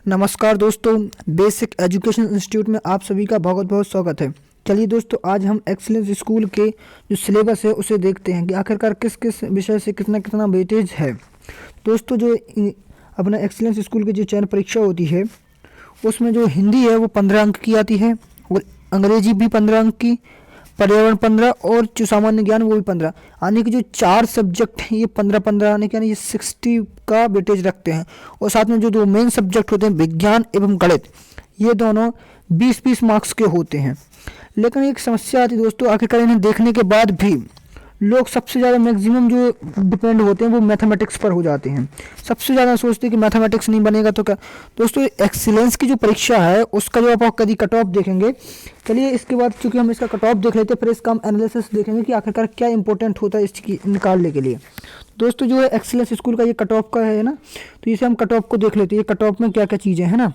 नमस्कार दोस्तों, basic education institute में आप सभी का बहुत बहुत स्वागत है। चलिए दोस्तों, आज हम एक्सीलेंस स्कूल के जो सिलेबस है उसे देखते हैं कि आखिरकार किस किस विषय से कितना कितना वेटेज है। दोस्तों, अपना एक्सीलेंस स्कूल की जो चयन परीक्षा होती है उसमें जो हिंदी है वो 15 अंक की आती है और अंग्रेजी भी 15 अंक की, पर्यावरण 15 और जो सामान्य ज्ञान वो भी 15। यानी कि जो 4 सब्जेक्ट हैं ये 15-15 आने के, यानी ये 60 का वेटेज रखते हैं। और साथ में जो दो मेन सब्जेक्ट होते हैं विज्ञान एवं गणित, ये दोनों 20-20 मार्क्स के होते हैं। लेकिन एक समस्या आती है दोस्तों, आखिरकार इन्हें देखने के बाद भी लोग सबसे ज़्यादा मैक्सिमम जो डिपेंड होते हैं वो मैथमेटिक्स पर हो जाते हैं। सबसे ज़्यादा सोचते हैं कि मैथमेटिक्स नहीं बनेगा तो क्या। दोस्तों, एक्सीलेंस की जो परीक्षा है उसका जो आप कभी कट ऑफ देखेंगे। चलिए, इसके बाद चूंकि हम इसका कट ऑफ देख लेते हैं, फिर इसका हम एनालिसिस देखेंगे कि आखिरकार क्या इंपॉर्टेंट होता है इसकी निकालने के लिए। दोस्तों, जो है एक्सीलेंस स्कूल का ये कट ऑफ का है ना, तो इसे हम कट ऑफ को देख लेते हैं। ये कट ऑफ में क्या क्या चीज़ें हैं ना,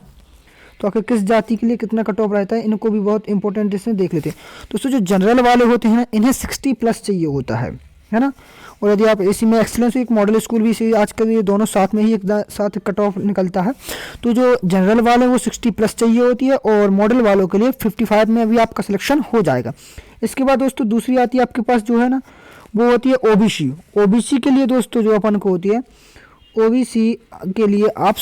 तो आखिर किस जाति के लिए कितना कट ऑफ रहता है, इनको भी बहुत इंपॉर्टेंट इसमें देख लेते हैं। दोस्तों, जो जनरल वाले होते हैं ना, इन्हें 60+ चाहिए होता है ना। और यदि आप इसी में एक्सीलेंस एक मॉडल स्कूल भी इसी आजकल ये दोनों साथ में ही एक साथ कट ऑफ निकलता है। तो जो जनरल वाले वो 60+ चाहिए होती है और मॉडल वालों के लिए 55 में भी आपका सिलेक्शन हो जाएगा। इसके बाद दोस्तों दूसरी आती है आपके पास जो है ना, वो होती है ओबीसी। ओबीसी के लिए दोस्तों जो अपन को होती है, ओबीसी के लिए आप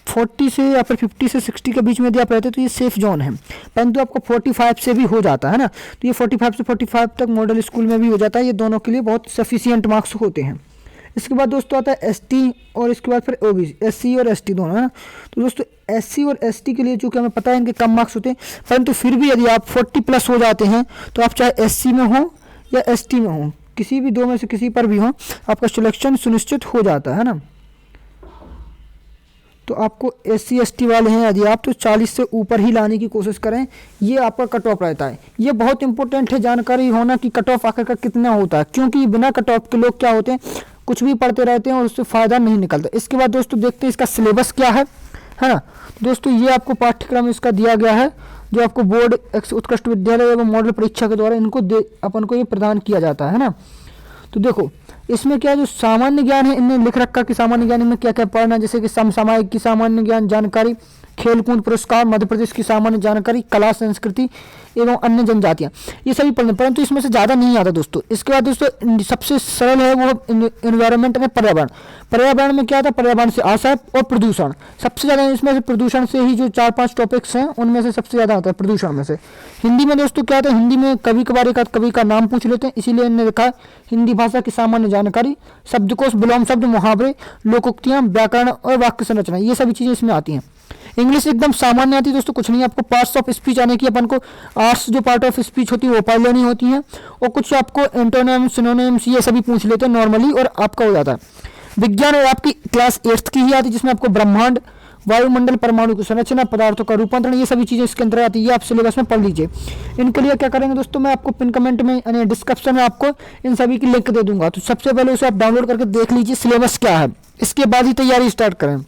40 से या फिर 50 से 60 के बीच में यदि आप रहते हैं तो ये सेफ जोन है, परंतु आपको 45 से भी हो जाता है ना। तो ये 45 से 45 तक मॉडल स्कूल में भी हो जाता है। ये दोनों के लिए बहुत सफिशियंट मार्क्स होते हैं। इसके बाद दोस्तों आता है एसटी और इसके बाद फिर ओबीसी, एससी और एसटी दोनों है ना। तो दोस्तों, एससी और एसटी के लिए चूँकि हमें पता है इनके कम मार्क्स होते हैं, परंतु फिर भी यदि आप 40+ हो जाते हैं तो आप चाहे एससी में हो या एसटी में हो, किसी भी दो में से किसी पर भी हो, आपका सिलेक्शन सुनिश्चित हो जाता है ना। तो आपको एससी एसटी वाले हैं यदि आप, तो 40 से ऊपर ही लाने की कोशिश करें। ये आपका कट ऑफ रहता है। ये बहुत इंपॉर्टेंट है जानकारी होना कि कट ऑफ आखिरकार कितना होता है, क्योंकि बिना कट ऑफ के लोग क्या होते हैं, कुछ भी पढ़ते रहते हैं और उससे फ़ायदा नहीं निकलता। इसके बाद दोस्तों देखते हैं इसका सिलेबस क्या है ना। दोस्तों, ये आपको पाठ्यक्रम इसका दिया गया है, जो आपको बोर्ड उत्कृष्ट विद्यालय एवं मॉडल परीक्षा के द्वारा इनको अपन को ये प्रदान किया जाता है ना। तो देखो, इसमें क्या जो सामान्य ज्ञान है इनने लिख रखा कि सामान्य ज्ञान में क्या क्या पढ़ना, जैसे कि समसामयिक की सामान्य ज्ञान जानकारी, खेलकूद पुरस्कार, मध्य प्रदेश की सामान्य जानकारी, कला संस्कृति एवं अन्य जनजातियाँ, ये सभी पढ़ने, परंतु इसमें से ज़्यादा नहीं आता दोस्तों। इसके बाद दोस्तों सबसे सरल है वो इन्वायरमेंट में पर्यावरण। पर्यावरण में क्या था, पर्यावरण से आशय और प्रदूषण। सबसे ज़्यादा इसमें से प्रदूषण से ही जो 4-5 टॉपिक्स हैं उनमें से सबसे ज़्यादा आता है प्रदूषण में से। हिंदी में दोस्तों क्या था, हिंदी में कभी कभार एक कवि का नाम पूछ लेते हैं, इसीलिए इन्होंने लिखा हिंदी भाषा की सामान्य जानकारी, शब्दकोश, विलोम शब्द, मुहावरे, लोकोक्तियाँ, व्याकरण और वाक्य संरचना, ये सभी चीज़ें इसमें आती हैं। इंग्लिश एकदम सामान्य आती है दोस्तों, कुछ नहीं। आपको पार्ट्स ऑफ स्पीच आने की, अपन को आर्ट्स जो पार्ट ऑफ स्पीच होती है वो पढ़ लेनी होती है, और कुछ आपको एंटोनिम्स, सिनोनिम्स ये सभी पूछ लेते हैं नॉर्मली, और आपका हो जाता है। विज्ञान और आपकी क्लास 8th की ही आती है, जिसमें आपको ब्रह्मांड, वायुमंडल, परमाणु की संरचना, पदार्थों का रूपांतरण, ये सभी चीज़ें इसके अंदर आती है। ये आप सिलेबस में पढ़ लीजिए। इनके लिए क्या करेंगे दोस्तों, मैं आपको पिन कमेंट में यानी डिस्क्रिप्शन में आपको इन सभी की लिंक दे दूंगा। तो सबसे पहले उसे आप डाउनलोड करके देख लीजिए सिलेबस क्या है, इसके बाद ही तैयारी स्टार्ट करें।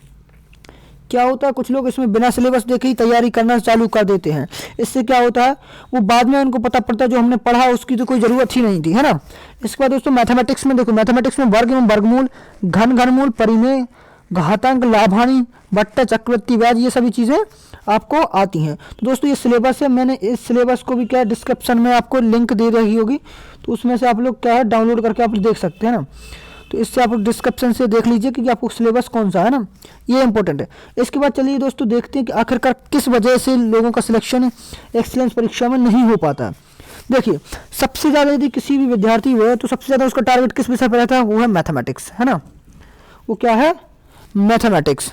क्या होता है, कुछ लोग इसमें बिना सिलेबस देखे ही तैयारी करना चालू कर देते हैं। इससे क्या होता है, वो बाद में उनको पता पड़ता है जो हमने पढ़ा उसकी तो कोई ज़रूरत ही नहीं थी, है ना। इसके बाद दोस्तों मैथमेटिक्स में देखो, मैथमेटिक्स में वर्ग एवं वर्गमूल, घन घनमूल, परिमेय, घातांक, लाभानी, बट्टा, चक्रवृद्धि ब्याज, ये सभी चीज़ें आपको आती हैं। तो दोस्तों ये सिलेबस है, मैंने इस सिलेबस को भी क्या डिस्क्रिप्शन में आपको लिंक दे रही होगी, तो उसमें से आप लोग क्या है डाउनलोड करके आप देख सकते हैं ना। तो इससे आप डिस्क्रिप्शन से देख लीजिए कि आपको सिलेबस कौन सा है ना, ये इंपॉर्टेंट है। इसके बाद चलिए दोस्तों देखते हैं कि आखिरकार किस वजह से लोगों का सिलेक्शन एक्सीलेंस परीक्षा में नहीं हो पाता है। देखिए, सबसे ज़्यादा यदि किसी भी विद्यार्थी हुआ है तो सबसे ज़्यादा उसका टारगेट किस विषय पर रहता है, वो है मैथमेटिक्स, है ना। वो क्या है, मैथमेटिक्स,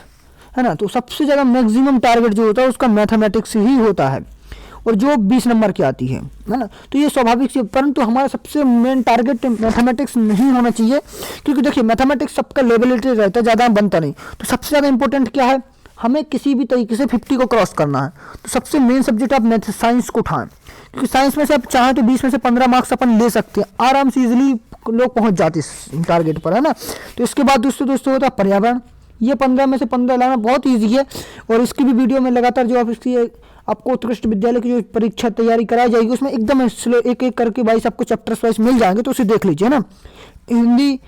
है ना। तो सबसे ज़्यादा मैक्सिमम टारगेट जो होता है उसका मैथमेटिक्स ही होता है, और जो 20 नंबर की आती है ना। तो ये स्वाभाविक से, परंतु हमारा सबसे मेन टारगेट मैथमेटिक्स नहीं होना चाहिए, क्योंकि देखिए मैथमेटिक्स सबका लेवलिटी रहता है, ज़्यादा बनता नहीं। तो सबसे ज़्यादा इंपॉर्टेंट क्या है, हमें किसी भी तरीके से 50 को क्रॉस करना है। तो सबसे मेन सब्जेक्ट आप मैथ साइंस को उठाएं, क्योंकि साइंस में से आप चाहें तो 20 में से 15 मार्क्स अपन ले सकते हैं आराम से, इजीली लोग पहुंच जाते हैं टारगेट पर, है ना। तो इसके बाद दोस्तों होता है पर्यावरण। ये 15 में से 15 लाना बहुत ईजी है, और इसकी भी वीडियो में लगातार जो आप इसकी आपको उत्कृष्ट विद्यालय की जो परीक्षा तैयारी कराई जाएगी उसमें एकदम एक एक करके 22 आपको चैप्टर्स वाइज मिल जाएंगे, तो उसे देख लीजिए ना। हिंदी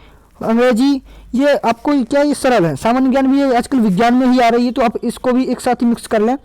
अंग्रेजी, ये आपको क्या ये सरल है। सामान्य ज्ञान भी ये आजकल विज्ञान में ही आ रही है, तो आप इसको भी एक साथ ही मिक्स कर लें।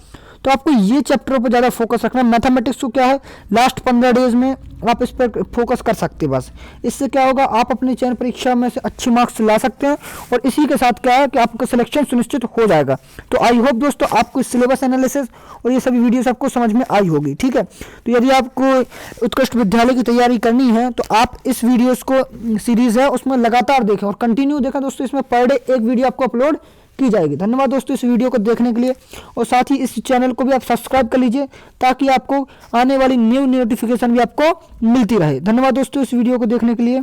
तो आपको ये चैप्टर पर ज़्यादा फोकस रखना है। मैथमेटिक्स को क्या है, लास्ट 15 डेज में आप इस पर फोकस कर सकते हैं बस। इससे क्या होगा, आप अपनी चयन परीक्षा में से अच्छे मार्क्स ला सकते हैं, और इसी के साथ क्या है कि आपका सिलेक्शन सुनिश्चित हो जाएगा। तो आई होप दोस्तों आपको सिलेबस एनालिसिस और ये सभी वीडियोस आपको समझ में आई होगी। ठीक है, तो यदि आपको उत्कृष्ट विद्यालय की तैयारी करनी है तो आप इस वीडियोस को सीरीज़ है उसमें लगातार देखें और कंटिन्यू देखें दोस्तों। इसमें पर डे एक वीडियो आपको अपलोड की जाएगी। धन्यवाद दोस्तों इस वीडियो को देखने के लिए, और साथ ही इस चैनल को भी आप सब्सक्राइब कर लीजिए ताकि आपको आने वाली न्यू नोटिफिकेशन भी आपको मिलती रहे। धन्यवाद दोस्तों इस वीडियो को देखने के लिए।